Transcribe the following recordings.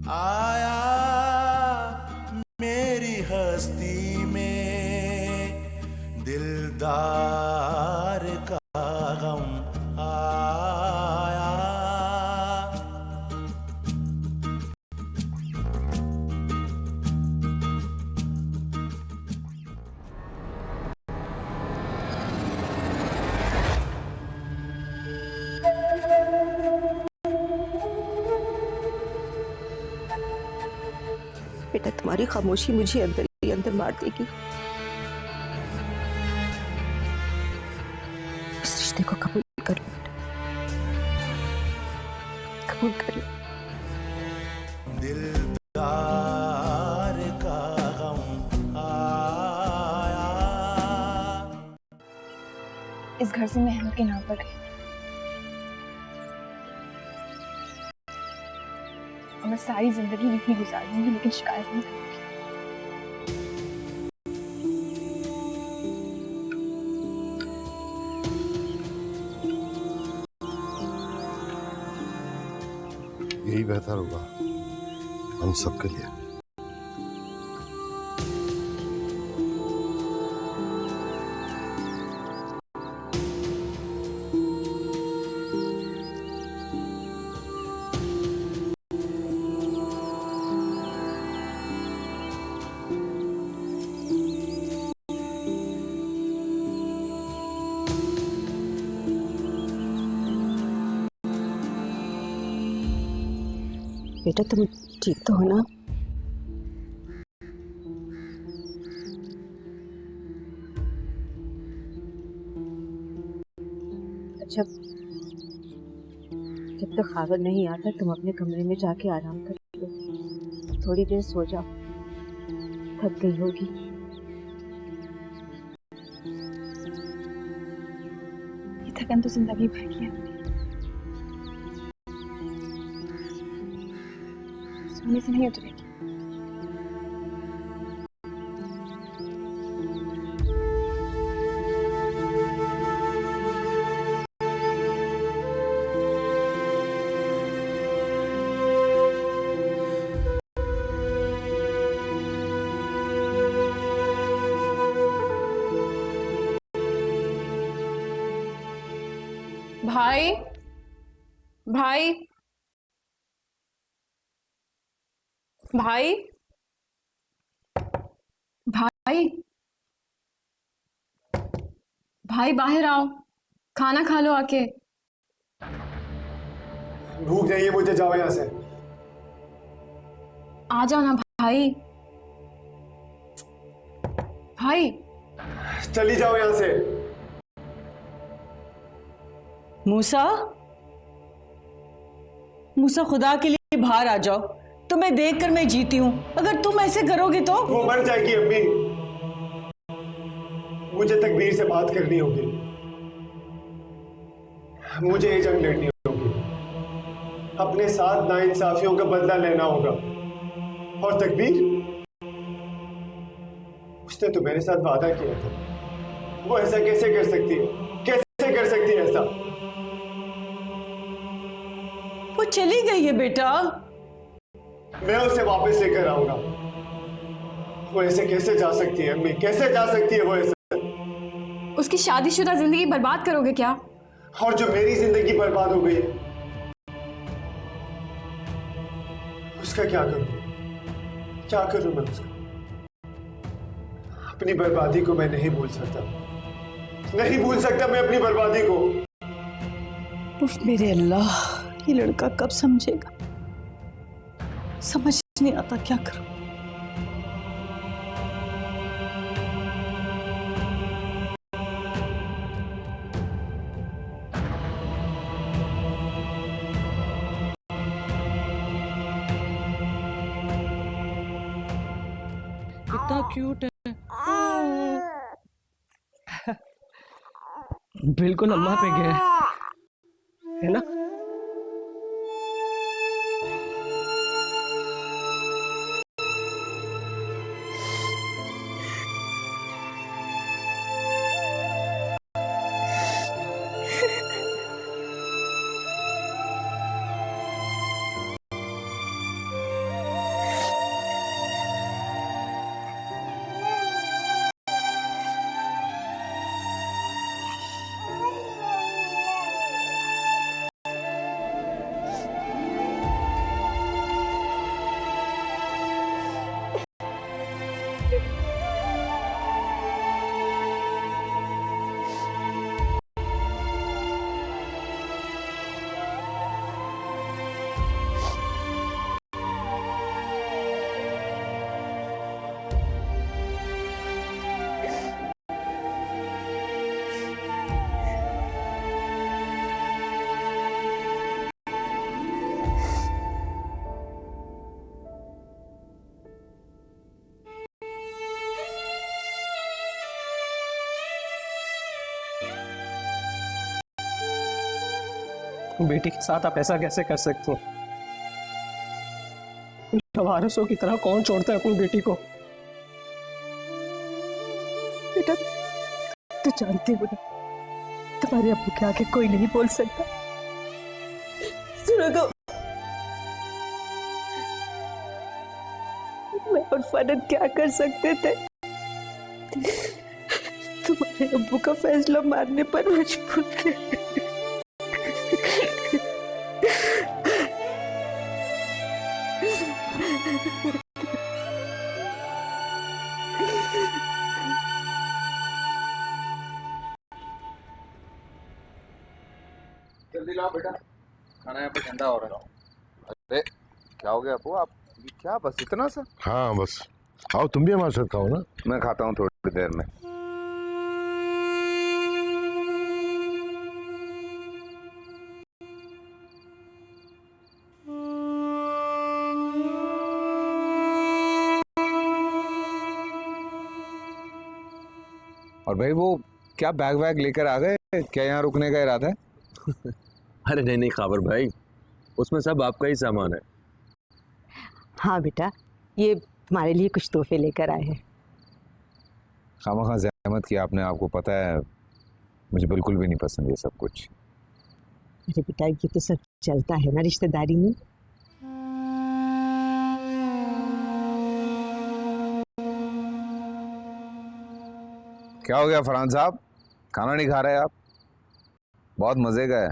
आया मेरी हस्ती में दिलदार का गम आया। बेटा, तुम्हारी खामोशी मुझे अंदर ही अंदर मार देगी। इस रिश्ते को कबूल कर लो बेटा, कबूल कर लो। दिलदार का गम आया। इस घर से मैं अहमद के नाम पर गई और मैं सारी जिंदगी यही गुजार दूंगी, लेकिन शिकायत नहीं करूंगी। यही बेहतर होगा हम सबके लिए। बेटा, तुम ठीक तो हो ना? अच्छा, जब तक खावर नहीं आता तुम अपने कमरे में जाके आराम कर लो, थोड़ी देर सो जाओ, थक गई होगी। ये थकन तो जिंदगी भर की है, सोने से नहीं उतरेगी। भाई, भाई, भाई, भाई, भाई, बाहर आओ, खाना खा लो आके। भूख नहीं है मुझे, जाओ यहां से। आ जाओ ना भाई। भाई, चली जाओ यहां से। मूसा, मूसा, खुदा के लिए बाहर आ जाओ। तुम्हें देखकर मैं जीती हूं, अगर तुम ऐसे करोगे तो। वो मर जाएगी अम्मी, मुझे तकबीर से बात करनी होगी, मुझे ये जंग लड़नी होगी, अपने साथ नाइंसाफियों का बदला लेना होगा। और तकबीर, उसने तो मेरे साथ वादा किया था, वो ऐसा कैसे कर सकती है? कैसे कर सकती है ऐसा? वो चली गई है बेटा। मैं उसे वापस लेकर आऊंगा। वो ऐसे कैसे जा सकती है अम्मी, कैसे जा सकती है वो ऐसे? उसकी शादीशुदा जिंदगी बर्बाद करोगे क्या? और जो मेरी जिंदगी बर्बाद हो गई, उसका क्या करूं? क्या करूं मैं उसका? अपनी बर्बादी को मैं नहीं भूल सकता, नहीं भूल सकता मैं अपनी बर्बादी को। उफ मेरे अल्लाह, ये लड़का कब समझेगा? समझ नहीं आता क्या करूं। कितना क्यूट है। बिल्कुल अम्मा पे गया है ना? बेटी के साथ आप ऐसा कैसे कर सकते हो? लवारिसों की तरह कौन छोड़ता है अपनी बेटी को? बेटा, तू जानती हो ना, तुम्हारे अब्बू के आगे कोई नहीं बोल सकता। सुनो तो, मैं और फरद क्या कर सकते थे? तुम्हारे अब्बू का फैसला मानने पर मजबूर थे। जल्दी लाओ बेटा, खाना यहाँ पे ठंडा हो रहा है। अरे क्या हो गया आपको? आप क्या बस इतना सा? हाँ बस, आओ तुम भी हमारे साथ खाओ ना। मैं खाता हूँ थोड़ी देर में। और भाई वो क्या बैग वैग लेकर आ गए? क्या यहाँ रुकने का इरादा है? अरे नहीं खाबर भाई, उसमें सब आपका ही सामान है। हाँ बेटा, ये तुम्हारे लिए कुछ तोहफे लेकर आए हैं। खामखा ज़हमत की आपने, आपको पता है मुझे बिल्कुल भी नहीं पसंद ये सब कुछ। अरे बेटा, ये तो सब चलता है ना रिश्तेदारी में। क्या हो गया फरहान साहब, खाना नहीं खा रहे आप? बहुत मजे का है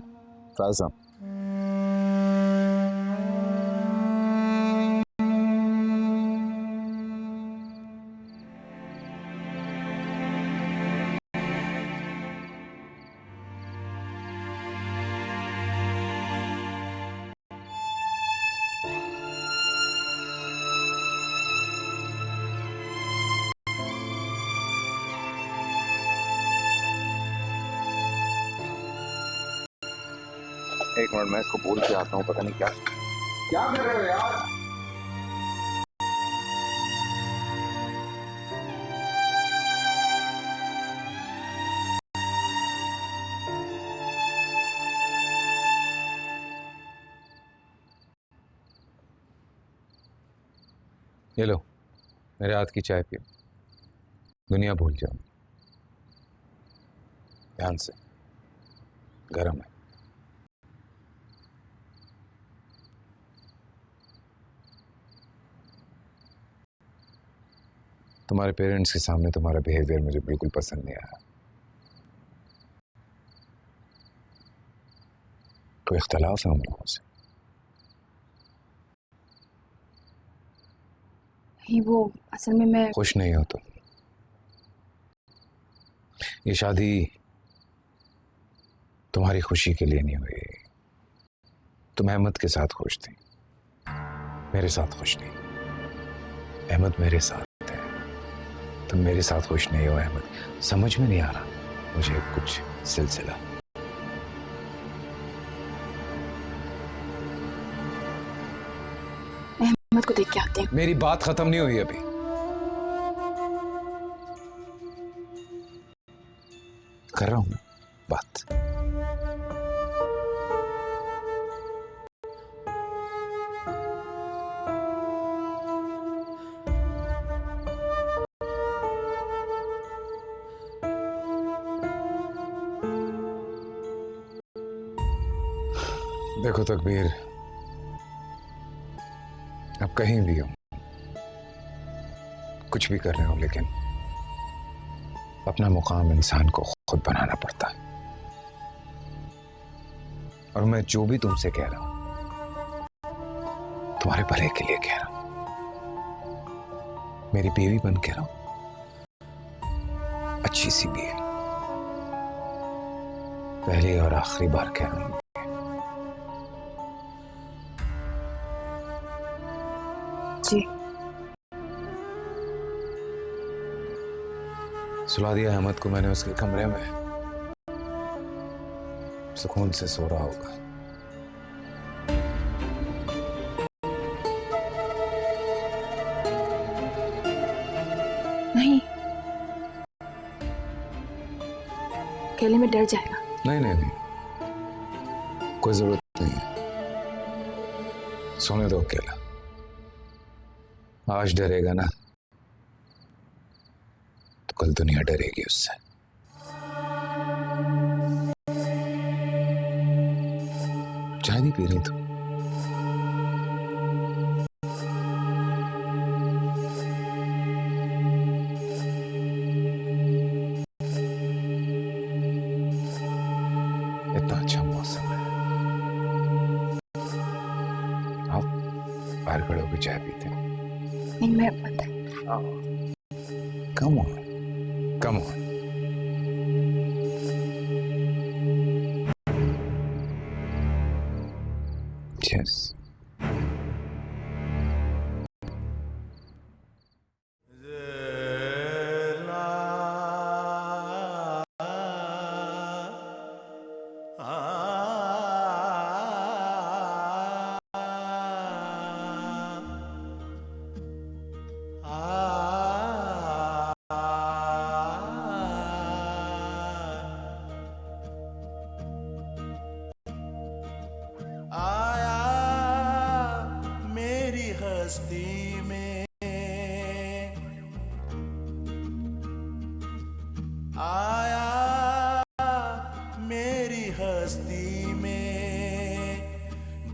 फराज साहब। एक मिनट, मैं इसको बोल के आता हूँ, पता नहीं क्या क्या कर रहे हो यार। ये लो, मेरे हाथ की चाय पियो, दुनिया भूल जाओ। ध्यान से, गरम है। तुम्हारे पेरेंट्स के सामने तुम्हारा बिहेवियर मुझे बिल्कुल पसंद नहीं आया। कोई इख्तलाफ है हम लोगों से? नहीं, वो असल में मैं खुश नहीं हो तुम? ये शादी तुम्हारी खुशी के लिए नहीं हुई। तुम अहमद के साथ खुश थी, मेरे साथ खुश नहीं। अहमद मेरे साथ है, तुम मेरे साथ खुश नहीं हो। अहमद, समझ में नहीं आ रहा मुझे कुछ सिलसिला। अहमद को देख के आते हैं। मेरी बात खत्म नहीं हुई अभी। कर रहा हूं ना बात। देखो तकबीर, अब कहीं भी हो, कुछ भी कर रहे हो, लेकिन अपना मुकाम इंसान को खुद बनाना पड़ता है। और मैं जो भी तुमसे कह रहा हूं, तुम्हारे भले के लिए कह रहा हूं। मेरी बीवी बन के रहो, अच्छी सी बीवी, पहली और आखिरी बार कह रहा हूं। जी। सुला दिया अहमद को मैंने उसके कमरे में, सुकून से सो रहा होगा। नहीं, अकेले में डर जाएगा। नहीं नहीं नहीं, कोई जरूरत नहीं है, सोने दो अकेला। आज डरेगा ना तो कल दुनिया डरेगी उससे। चाय नहीं पी रही तू? इतना अच्छा मौसम है, आप बाहर खड़े होकर चाय पीते हैं? नहीं, मैं पता है। Come on, come on. Yes. आया मेरी हस्ती में, आया मेरी हस्ती में,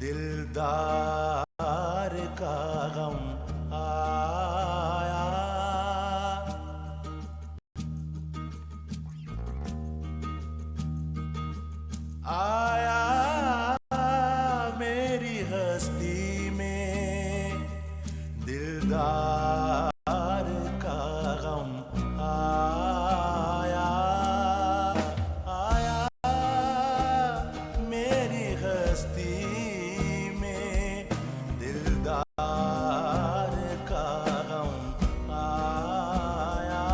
दिलदार का गम आया। आया मेरी हस्ती में, दिलदार का गम आया। आया मेरी हस्ती में, दिलदार का गम आया।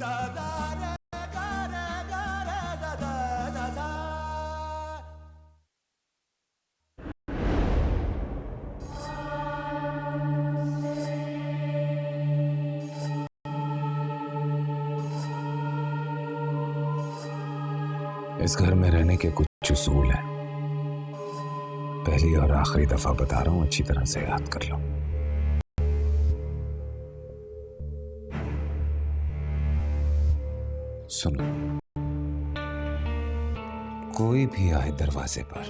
दादा रे गा रे दादा दादा। इस घर में रहने के कुछ उसूल हैं, पहली और आखिरी दफा बता रहा हूं, अच्छी तरह से याद कर लो। सुनो, कोई भी आए दरवाजे पर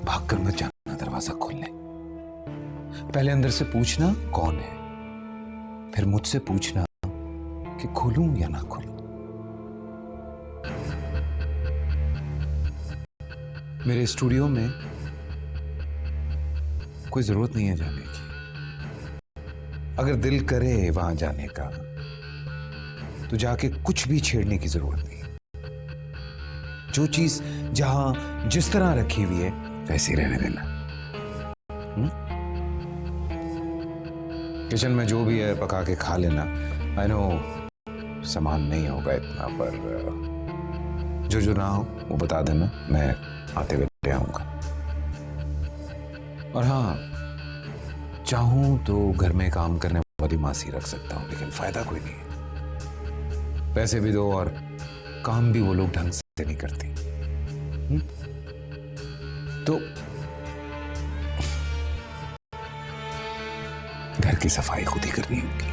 भागकर मत जाना दरवाजा खोलने। पहले अंदर से पूछना कौन है, फिर मुझसे पूछना कि खोलूं या ना खोलूं। मेरे स्टूडियो में कोई जरूरत नहीं है जाने की। अगर दिल करे वहां जाने का तो जाके कुछ भी छेड़ने की जरूरत नहीं। जो चीज जहां जिस तरह रखी हुई है वैसे ही रहने देना। किचन में जो भी है पका के खा लेना। आई नो सामान नहीं होगा इतना, पर जो ना हो वो बता देना, मैं आते हुए ले आऊंगा। और हाँ, चाहूं तो घर में काम करने वाली मासी रख सकता हूं, लेकिन फायदा कोई नहीं है। पैसे भी दो और काम भी वो लोग ढंग से नहीं करते। तो घर की सफाई खुद ही करनी होगी।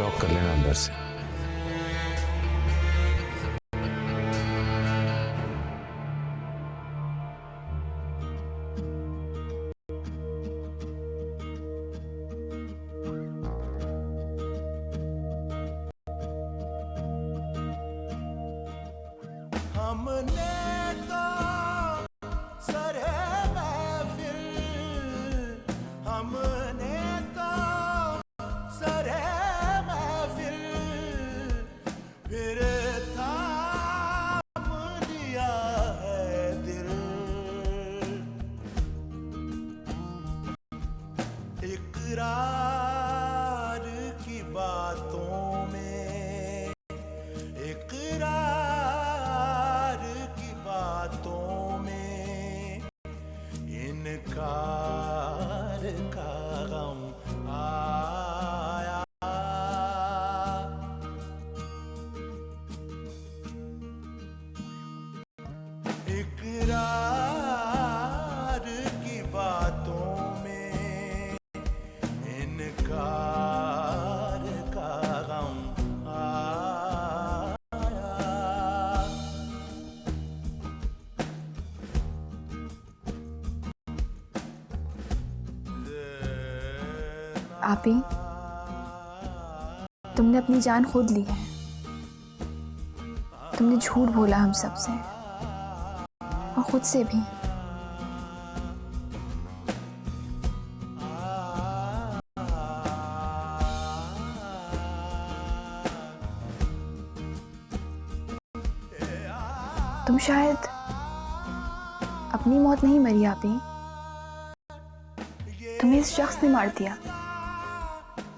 लॉक कर लेना अंदर से। हमने तो सरे महफिल, हमने तो सरे महफिल, फिर थाम लिया है दिल। इकरार की बातों में, इकरार की बातों में, इनकार का गम आया। इकरार की बातों में, इनकार का गम आया। आपी, तुमने अपनी जान खुद ली है। तुमने झूठ बोला हम सबसे और खुद से भी। तुम शायद अपनी मौत नहीं मरी आपी, तुम्हें इस शख्स ने मार दिया,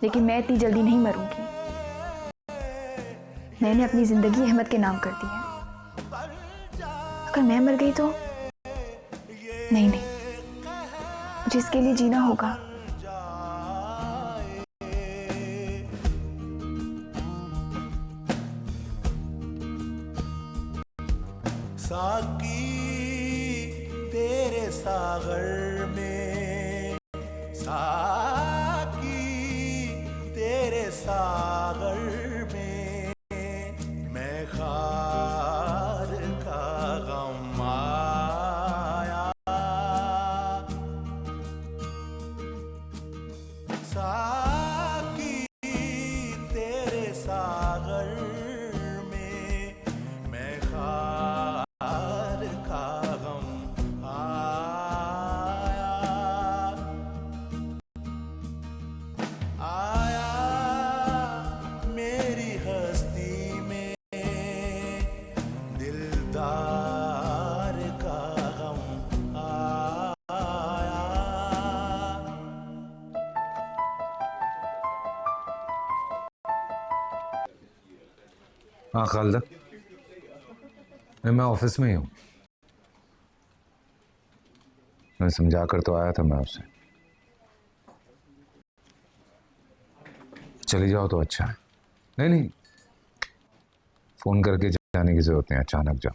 लेकिन मैं इतनी जल्दी नहीं मरूंगी। मैंने अपनी जिंदगी अहमद के नाम कर दी है। अगर मैं मर गई तो नहीं, मुझे इसके लिए जीना होगा। साकी तेरे सागर में, साकी तेरे सागर में, मैं खार का गम आया। साकी तेरे सागर में, मैं खार का गम आया। आया मेरी हस्ती में, दिलदार का गम आया। हाँ खालिदा, मैं ऑफिस में ही हूँ। मैं समझा कर तो आया था मैं आपसे। चली जाओ तो अच्छा है। नहीं, फोन करके जाने की जरूरत नहीं, अचानक जाओ,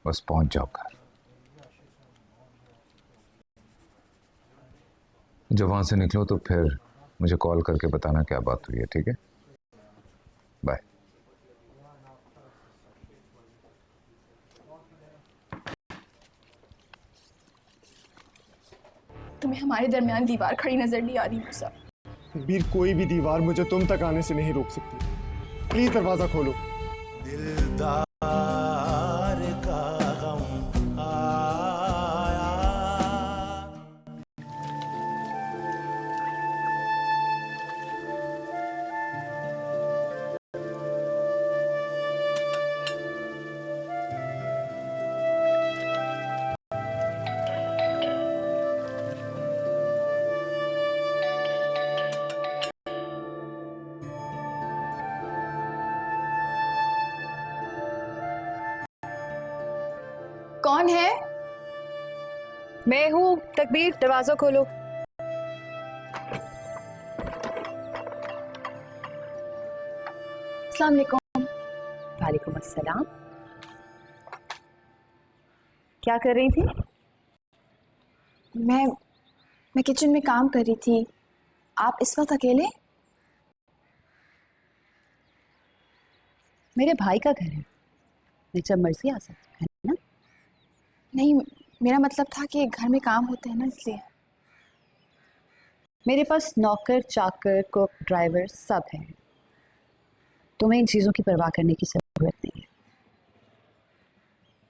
बस पहुंच जाओ घर। जब वहां से निकलो तो फिर मुझे कॉल करके बताना क्या बात हुई है, ठीक है? बाय। तुम्हें हमारे दरमियान दीवार खड़ी नजर नहीं आ रही मूसा? बीर, कोई भी दीवार मुझे तुम तक आने से नहीं रोक सकती। प्लीज दरवाजा खोलो। दिलदार का गम आया। कौन है? मैं हूँ तकबीर, दरवाजा खोलो। अस्सलाम वालेकुम। वालेकुम अस्सलाम। क्या कर रही थी? मैं किचन में काम कर रही थी। आप इस वक्त अकेले? मेरे भाई का घर है, मैं जब मर्जी आ सकती है ना? नहीं, मेरा मतलब था कि घर में काम होते हैं ना, इसलिए। मेरे पास नौकर, चाकर, कुक, ड्राइवर सब हैं। तुम्हें इन चीज़ों की परवाह करने की ज़रूरत नहीं है।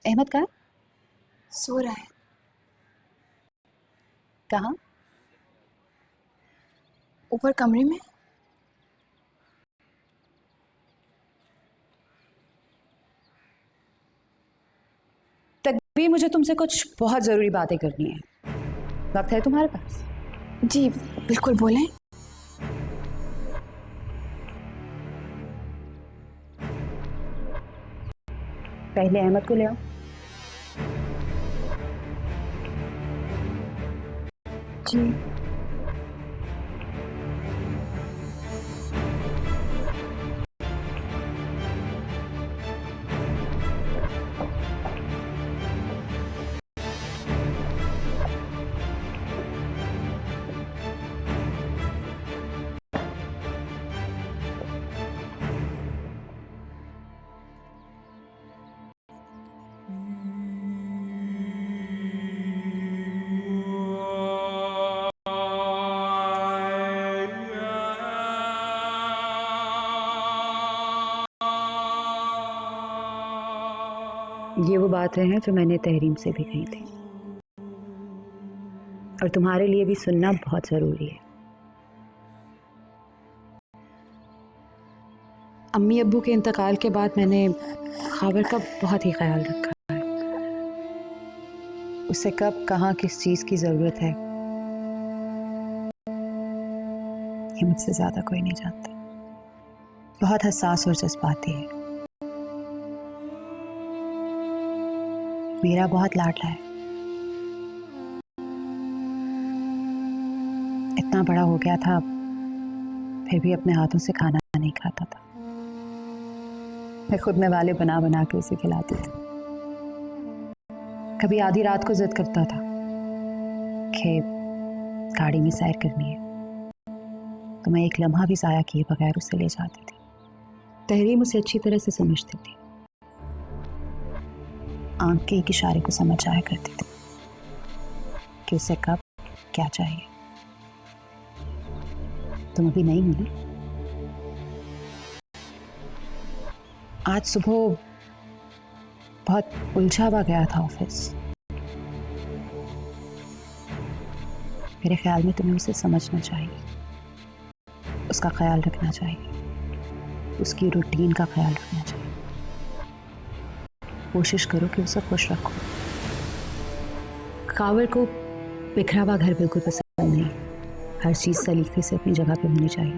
अहमद कहाँ? सो रहा है। कहाँ? ऊपर कमरे में। तकबीर, मुझे तुमसे कुछ बहुत ज़रूरी बातें करनी है। वक्त है तुम्हारे पास? जी बिल्कुल, बोलें। पहले अहमद को ले आओ। जी। ये वो बातें हैं जो मैंने तहरीम से भी कही थी, और तुम्हारे लिए भी सुनना बहुत ज़रूरी है। अम्मी अब्बू के इंतकाल के बाद मैंने खाबर का बहुत ही ख्याल रखा है। उसे कब कहाँ किस चीज़ की ज़रूरत है, ये मुझसे ज़्यादा कोई नहीं जानता। बहुत हसास और जज्बाती है। मेरा बहुत लाडला है। इतना बड़ा हो गया था, फिर भी अपने हाथों से खाना नहीं खाता था। मैं खुद नवाले बना बना के उसे खिलाती थी। कभी आधी रात को जिद करता था कि गाड़ी में सैर करनी है, तो मैं एक लम्हा भी ज़ाया किए बगैर उसे ले जाती थी। तहरीम उसे अच्छी तरह से समझती थी, आंख के एक इशारे को समझ आया करती थी कि उसे कब क्या चाहिए। तुम अभी नहीं मिली? आज सुबह बहुत उलझा हुआ गया था ऑफिस। मेरे ख्याल में तुम्हें उसे समझना चाहिए, उसका ख्याल रखना चाहिए, उसकी रूटीन का ख्याल रखना चाहिए। कोशिश करो कि उसे खुश रखो। कावर को बिखरा हुआ घर बिल्कुल पसंद नहीं। हर चीज सलीके से अपनी जगह पे होनी चाहिए।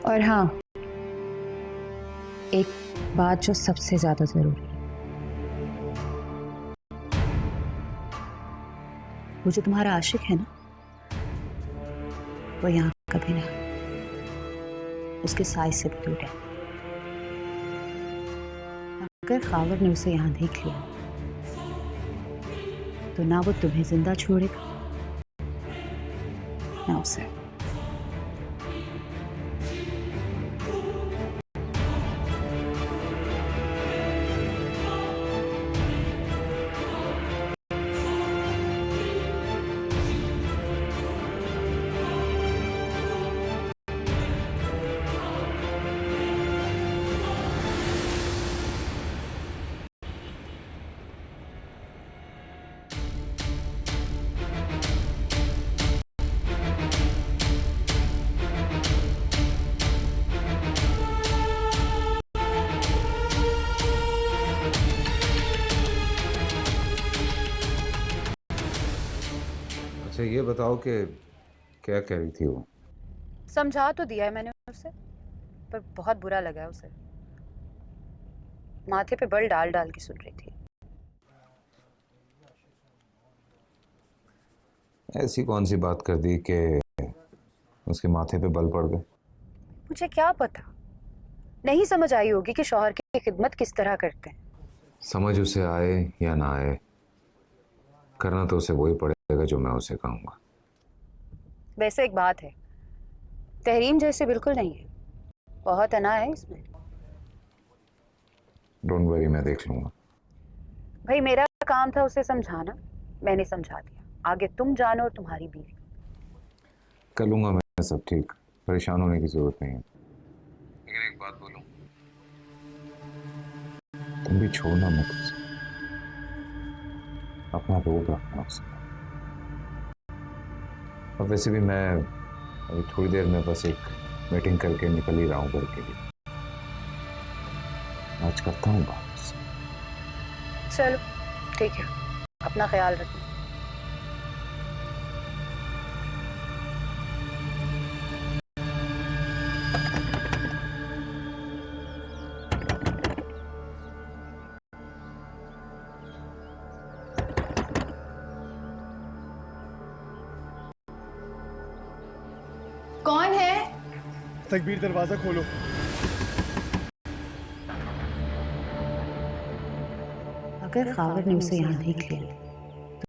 और हाँ, एक बात जो सबसे ज्यादा जरूरी है, वो जो तुम्हारा आशिक है ना, वो यहाँ कभी ना उसके साइज से भी दूर है। अगर खावर ने उसे यहाँ देख लिया तो ना वो तुम्हें जिंदा छोड़ेगा ना उसे। अच्छा ये बताओ कि क्या कह रही थी वो? समझा तो दिया है मैंने उसे, पर बहुत बुरा लगा है उसे। माथे पे बल डाल डाल के सुन रही थी। ऐसी कौन सी बात कर दी कि उसके माथे पे बल पड़ गए? मुझे क्या पता, नहीं समझ आई होगी कि शौहर की खिदमत किस तरह करते हैं। समझ उसे आए या ना आए, करना तो उसे वही पड़ेगा जो मैं उसे कहूँगा। वैसे एक बात है, तहरीम जैसे बिल्कुल नहीं है, बहुत अना है इसमें। डोंट वरी, मैं देख लूंगा। भाई मेरा काम था उसे समझाना, मैंने समझा दिया। आगे तुम जानो और तुम्हारी बीवी। कर लूंगा मैं सब ठीक, परेशान होने की जरूरत नहीं है। लेकिन एक बात बोलूं, तुम भी छोड़ना मत उसे, अपना रोब रखना उसे। अब वैसे भी मैं अभी थोड़ी देर में बस एक मीटिंग करके निकल ही रहा हूँ घर के लिए। आज करता हूँ बात उससे। चलो ठीक है, अपना ख्याल रखना। कौन है? तकबीर, दरवाजा खोलो। अगर खावर ने उसे यहाँ देख लिया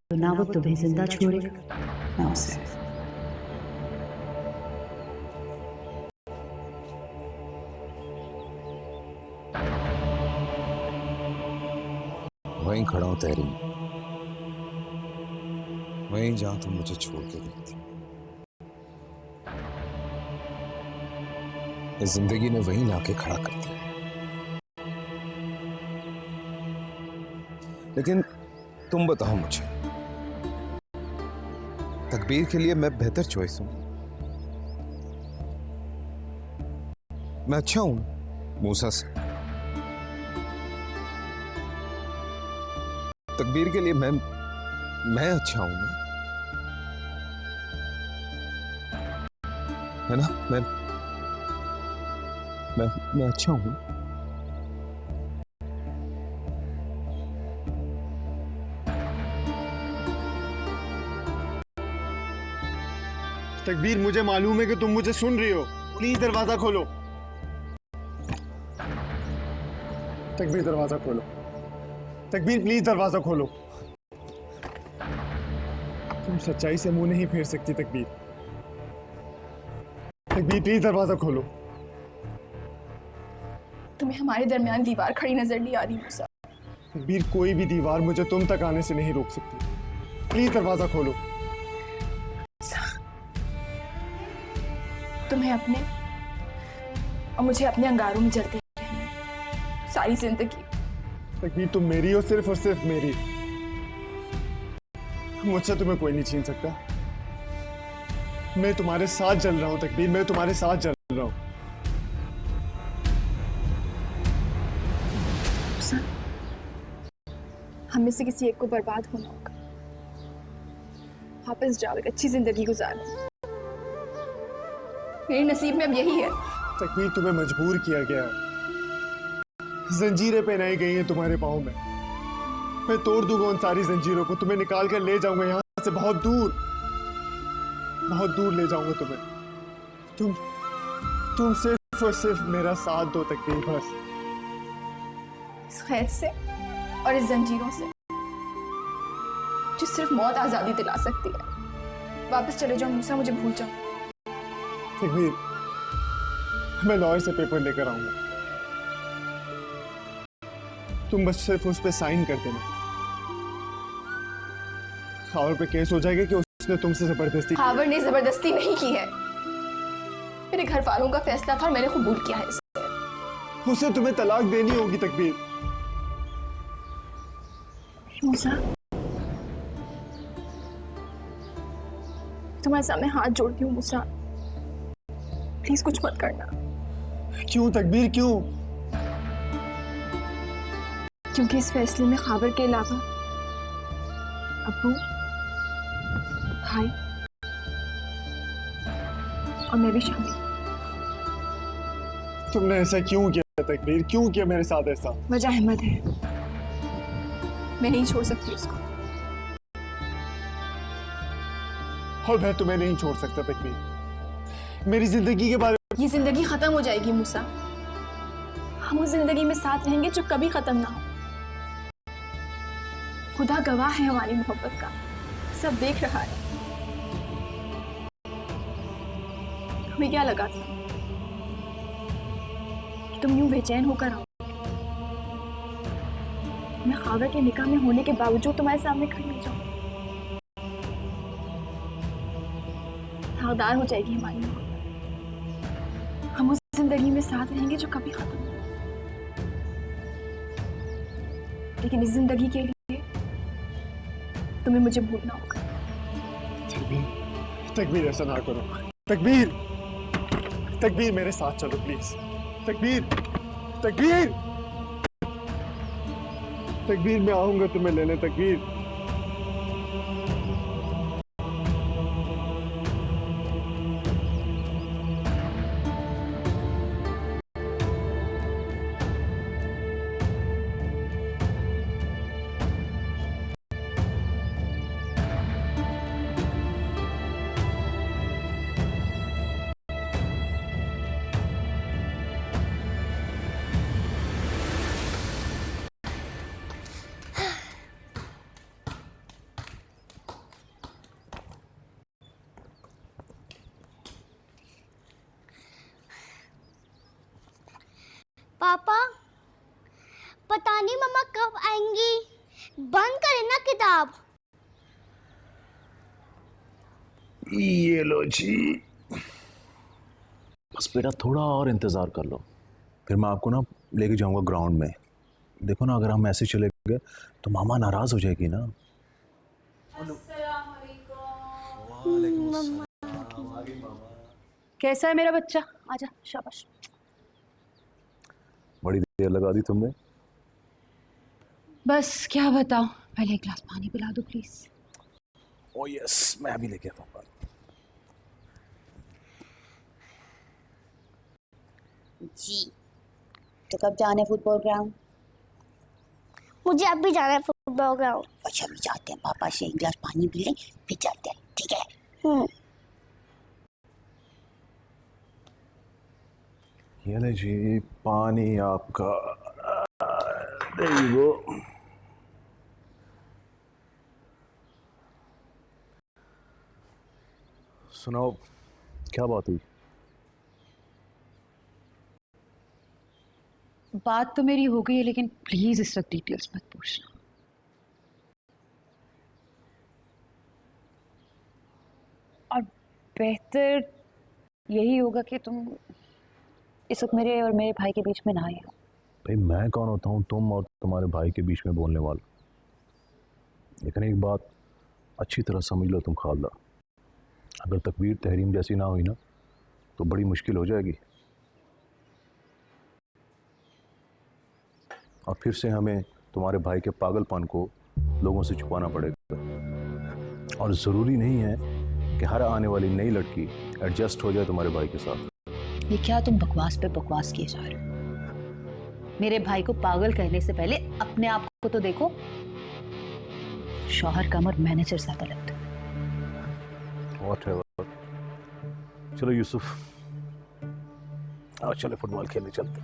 तो ना वो तुम्हें जिंदा छोड़ेगा ना उसे। वहीं खड़ा हूं तहरीन, वहीं जहां तुम मुझे छोड़ के गई थी। इस जिंदगी ने वहीं लाके खड़ा कर दिया। लेकिन तुम बताओ मुझे, तकबीर के लिए मैं बेहतर चॉइस हूं? मैं अच्छा हूं मूसा से? तकबीर के लिए मैं अच्छा हूं ना? है ना? मैं अच्छा हूं। तकबीर, मुझे मालूम है कि तुम मुझे सुन रही हो। प्लीज दरवाजा खोलो। तकबीर, दरवाजा खोलो। तकबीर, प्लीज दरवाजा खोलो। तुम सच्चाई से मुंह नहीं फेर सकती तकबीर। तकबीर, प्लीज दरवाजा खोलो। तुम्हें हमारे दरमियान दीवार खड़ी नजर नहीं आ रही मूसा? तकबीर, कोई भी दीवार मुझे तुम तक आने से नहीं रोक सकती। प्लीज दरवाजा खोलो। तुम्हें अपने और मुझे अपने अंगारों में जलते रहना है सारी जिंदगी। तकबीर, तुम मेरी हो, सिर्फ और सिर्फ मेरी। मुझसे तुम्हें कोई नहीं छीन सकता। मैं तुम्हारे साथ जल रहा हूं तकबीर, मैं तुम्हारे साथ जल रहा हूं। हम में से किसी एक को बर्बाद होना होगा। वापस जाओ, एक अच्छी जिंदगी गुजारो। मेरे नसीब में अब यही है। तकबीर, तुम्हें मजबूर किया गया है। जंजीरें पहनाई गई हैं तुम्हारे पाँव में। मैं तोड़ दूंगा उन सारी जंजीरों को, तुम्हें निकाल कर ले जाऊंगा यहाँ से बहुत दूर ले जाऊंगा तुम्हें। तुम सिर्फ और सिर्फ मेरा साथ दो तकबीर, बस। इस कैद से और इस जंजीरों से जो सिर्फ मौत आजादी दिला सकती है। वापस चले जाओ मूसा, मुझे भूल जाओ। तकबीर, मैं लॉयर से पेपर लेकर आऊंगा। तुम बस सिर्फ उस पे साइन कर देना। खावर पे केस हो जाएगा कि उसने तुमसे जबरदस्ती। खावर ने जबरदस्ती नहीं की है, मेरे घर वालों का फैसला था और मैंने कबूल किया है इसे। उसे तुम्हें तलाक देनी होगी तकबीर। मूसा, तुम्हारे सामने हाथ जोड़ती हूँ मूसा, प्लीज कुछ मत करना। क्यों तकबीर, क्यों? क्योंकि इस फैसले में खावर के अलावा अब्बू, भाई और मैं भी शामिल। तुमने ऐसा क्यों किया तकबीर, क्यों किया मेरे साथ ऐसा? वजह अहमद है, मैं नहीं छोड़ सकती उसको। और मैं तुम्हें नहीं छोड़ सकता तकबीर। मेरी जिंदगी के बारे ये जिंदगी खत्म हो जाएगी मूसा। हम उस जिंदगी में साथ रहेंगे जो कभी खत्म ना हो। खुदा गवाह है हमारी मोहब्बत का, सब देख रहा है। तुम्हें क्या लगा था कि तुम यूं बेचैन होकर आओ? मैं खावर के निकाह में होने के बावजूद तुम्हारे सामने खड़ी हो जाऊं। हकदार हो जाएगी हमारी मोहब्बत। हम उस जिंदगी में साथ रहेंगे जो कभी खत्म नहीं। लेकिन इस जिंदगी के लिए तुम्हें मुझे भूलना होगा। तकबीर, तकबीर ऐसा ना करो। तकबीर, तकबीर मेरे साथ चलो प्लीज। तकबीर, तकबीर, तकबीर मैं आऊंगा तुम्हें लेने। तकबीर, पापा पता नहीं मम्मा कब आएंगी। बंद करें ना किताब। ये लो जी। बस बेटा थोड़ा और इंतज़ार कर लो, फिर मैं आपको ना लेके जाऊंगा ग्राउंड में। देखो ना, अगर हम ऐसे चले गए तो मामा नाराज हो जाएगी ना। कैसा है मेरा बच्चा? आजा, शाबाश। बड़ी देर लगा दी तुमने। बस क्या बताऊं, पहले एक गिलास पानी पिला दो प्लीज। ओ यस, मैं अभी लेके आता हूँ। जी तो कब जाने फुटबॉल ग्राउंड? मुझे अभी जाना है फुटबॉल ग्राउंड। अच्छा अभी जाते हैं, पापा से एक गिलास पानी पी लें फिर चलते हैं, ठीक है? ये ले जी पानी आपका। There you go। सुनाओ, क्या बात हुई? बात तो मेरी हो गई है, लेकिन प्लीज इस वक्त डिटेल्स मत पूछना। और बेहतर यही होगा कि तुम इस वक्त मेरे और मेरे भाई के बीच में ना आए। भाई मैं कौन होता हूँ तुम और तुम्हारे भाई के बीच में बोलने वाला? लेकिन एक बात अच्छी तरह समझ लो तुम खालदा, अगर तकबीर तहरीम जैसी ना हुई ना तो बड़ी मुश्किल हो जाएगी, और फिर से हमें तुम्हारे भाई के पागलपन को लोगों से छुपाना पड़ेगा। और ज़रूरी नहीं है कि हर आने वाली नई लड़की एडजस्ट हो जाए तुम्हारे भाई के साथ। ये क्या तुम बकवास पे बकवास किए जा रहे हो? मेरे भाई को पागल कहने से पहले अपने आप को तो देखो। शौहर कम और मैनेजर ज्यादा लगता है। Whatever। चलो यूसुफ, आओ चलो फुटबॉल खेलने चलते।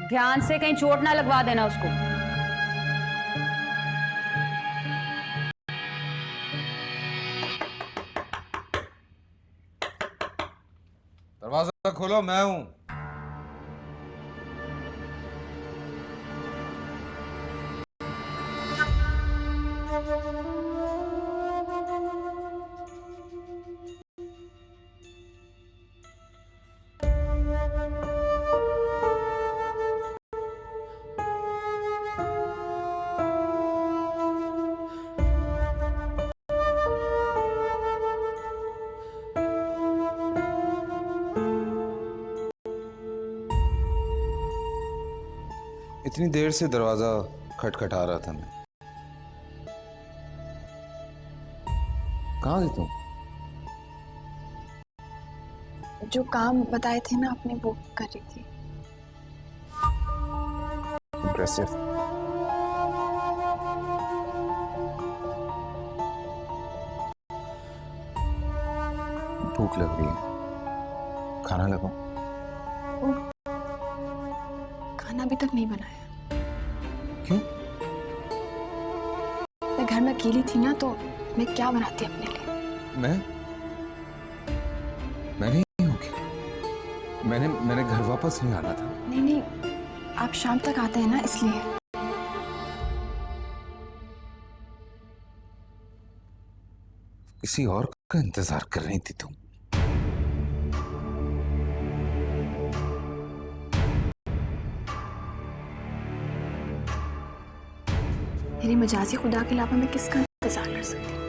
ध्यान से कहीं चोट ना लगवा देना उसको। दरवाजा खोलो, मैं हूं। इतनी देर से दरवाजा खटखटा रहा था मैं। कहाँ थी तुम? जो काम बताए थे ना अपने, वो कर रही थी। इम्प्रेसिव। भूख लग रही है, खाना लगाओ। खाना अभी तक नहीं बनाया। क्यों? मैं घर में अकेली थी ना, तो मैं क्या बनाती अपने लिए। मैं नहीं होगी। मैंने घर वापस नहीं आना था। नहीं, आप शाम तक आते हैं ना, इसलिए। किसी और का इंतजार कर रही थी तुम। मेरे मजाजी खुदा के अलावा मैं किसका इंतजार कर सकती हूँ?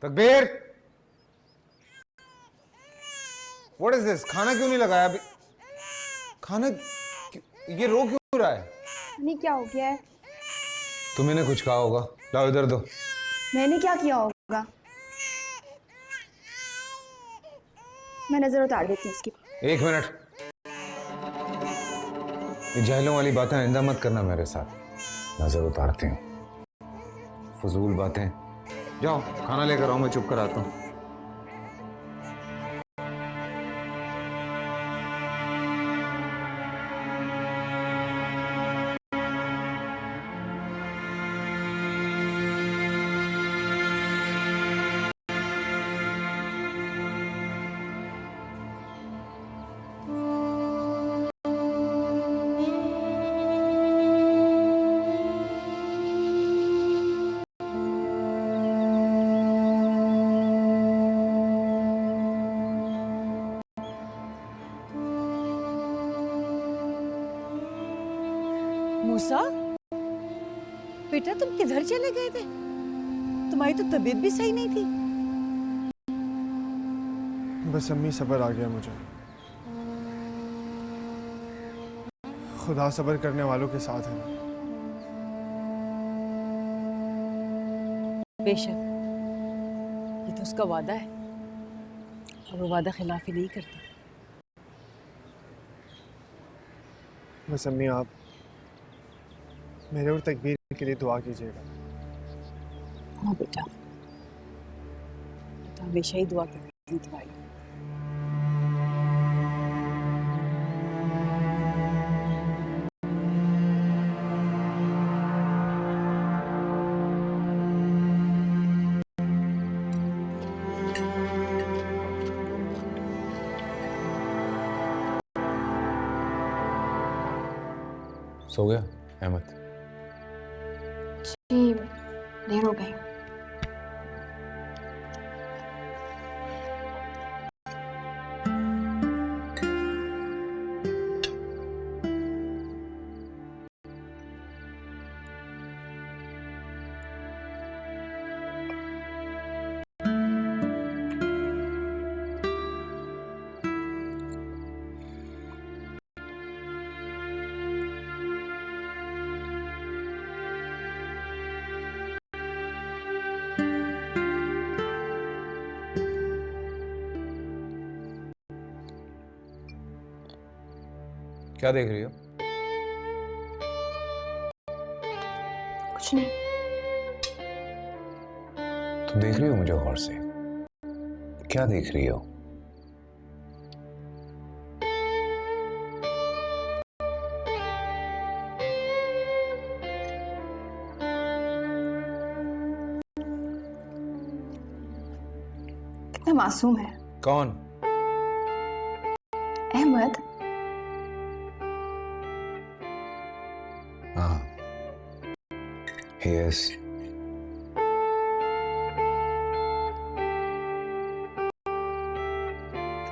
तकबीर, व्हाट इज दिस? खाना क्यों नहीं लगाया अभी? खाना ये रो क्यों रहा है? नहीं, क्या हो गया है? तुम्हें कुछ कहा होगा, लाओ इधर दो। मैंने क्या किया होगा? मैं नजर उतार देती हूँ उसकी। एक मिनट, ये जाहिलों वाली बातें आइंदा मत करना मेरे साथ। नजर उतारते हूँ, फजूल बातें। जाओ खाना लेकर आओ, मैं चुप कराता हूँ। मूसा, बेटा तुम किधर चले गए थे? तुम्हारी तो तबीयत भी सही नहीं थी। बस अम्मी, सब्र आ गया मुझे। खुदा सब्र करने वालों के साथ है। बेशक, ये तो उसका वादा है और वो वादा खिलाफी नहीं करता। बस अम्मी, आप मेरे और तकबीर के लिए दुआ कीजिएगा। हाँ बेटा, तो हमेशा ही दुआ करती हूँ तुम्हारी। सो गया अहमद? जी, देर हो गई। क्या देख रही हो? कुछ नहीं। तुम देख रही हो मुझे गौर से? क्या देख रही हो? कितना मासूम है। कौन? अहमद, हाँ, यस।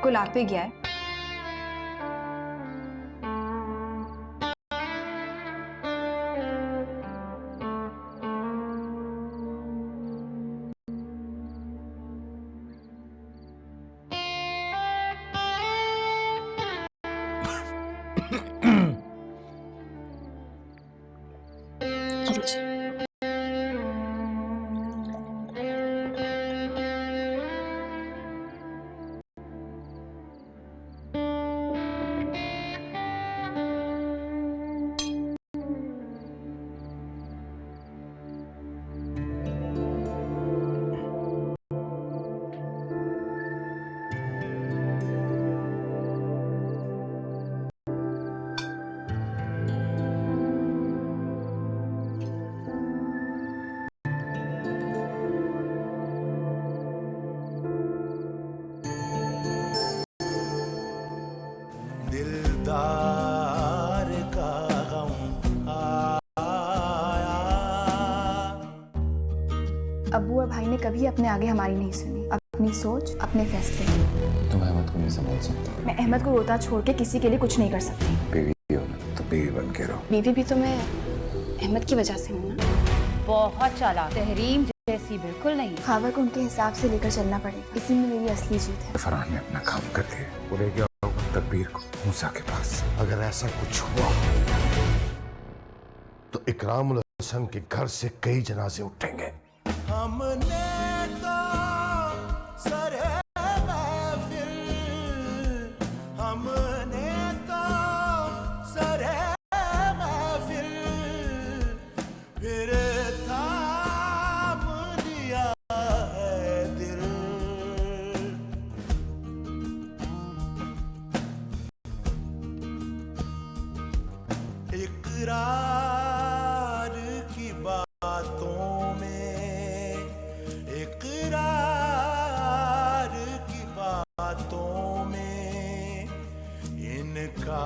गुलाब पे गया है। दिलदार का गम आया। अब्बू और भाई ने कभी अपने आगे हमारी नहीं सुनी। अपनी सोच, अपने फैसले। तुम अहमद को नहीं संभाल सकती। मैं अहमद को रोता छोड़ के किसी के लिए कुछ नहीं कर सकती। बीवी हो ना तो बीवी बन के रहो। बीवी भी तो मैं अहमद की वजह से हूँ ना। बहुत चालाक। तहरीम जैसी बिल्कुल नहीं। खावर को उनके हिसाब से लेकर चलना पड़ेगा। इसी में मेरी असली जीत है। फरहान ने अपना काम कर दिया। वो ले गया होगा तकबीर को मूसा के पास। अगर ऐसा कुछ हुआ तो इकरामुल हसन के घर से कई जनाजे उठेंगे। हमने तो सरे महफिल, हमने तो सरे महफिल, फिर थाम लिया है दिल। इकरार की बातों में, इकरार की बातों में इनका